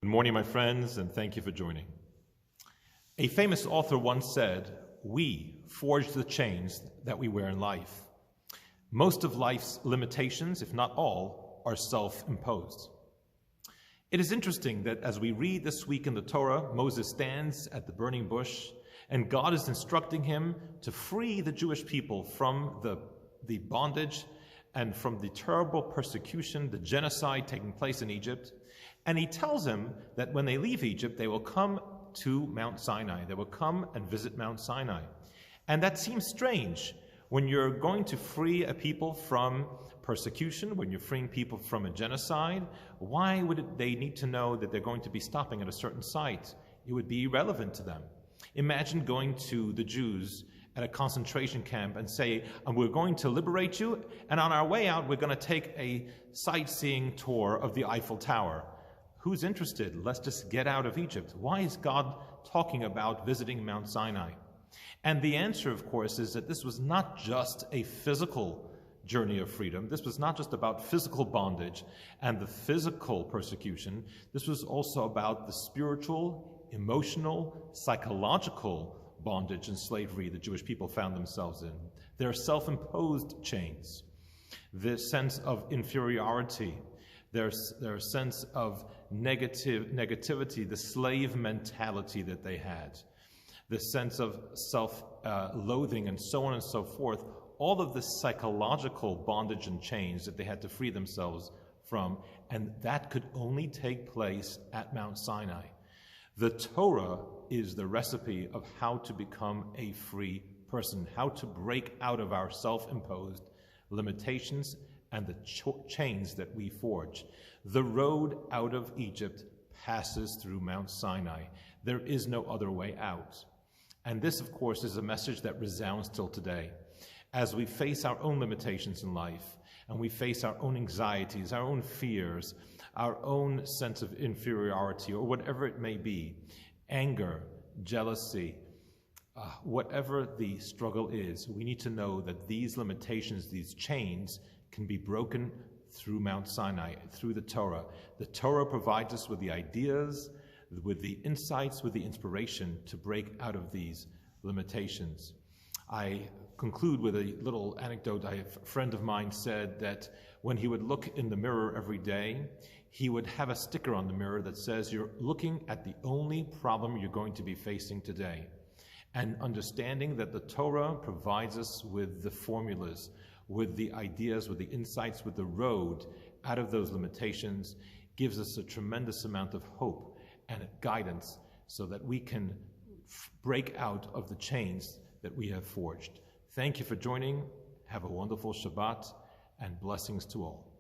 Good morning, my friends, and thank you for joining. A famous author once said, "We forge the chains that we wear in life." Most of life's limitations, if not all, are self-imposed. It is interesting that as we read this week in the Torah, Moses stands at the burning bush, and God is instructing him to free the Jewish people from the bondage and from the terrible persecution, the genocide taking place in Egypt. And he tells him that when they leave Egypt, they will come to Mount Sinai. They will come and visit Mount Sinai. And that seems strange. When you're going to free a people from persecution, when you're freeing people from a genocide, why would they need to know that they're going to be stopping at a certain site? It would be irrelevant to them. Imagine going to the Jews at a concentration camp and say, we're going to liberate you, and on our way out, we're going to take a sightseeing tour of the Eiffel Tower. Who's interested? Let's just get out of Egypt. Why is God talking about visiting Mount Sinai? And the answer, of course, is that this was not just a physical journey of freedom. This was not just about physical bondage and the physical persecution. This was also about the spiritual, emotional, psychological bondage and slavery the Jewish people found themselves in. Their self-imposed chains, the sense of inferiority, their sense of negativity, the slave mentality that they had, the sense of self-loathing, and so on and so forth, all of this psychological bondage and chains that they had to free themselves from, and that could only take place at Mount Sinai. The Torah is the recipe of how to become a free person, how to break out of our self-imposed limitations and the chains that we forge. The road out of Egypt passes through Mount Sinai. There is no other way out. And this, of course, is a message that resounds till today. As we face our own limitations in life, and we face our own anxieties, our own fears, our own sense of inferiority, or whatever it may be, anger, jealousy, whatever the struggle is, we need to know that these limitations, these chains, can be broken through Mount Sinai, through the Torah. The Torah provides us with the ideas, with the insights, with the inspiration to break out of these limitations. I conclude with a little anecdote. A friend of mine said that when he would look in the mirror every day, he would have a sticker on the mirror that says, "You're looking at the only problem you're going to be facing today." And understanding that the Torah provides us with the formulas, with the ideas, with the insights, with the road out of those limitations, gives us a tremendous amount of hope and guidance so that we can break out of the chains that we have forged. Thank you for joining. Have a wonderful Shabbat and blessings to all.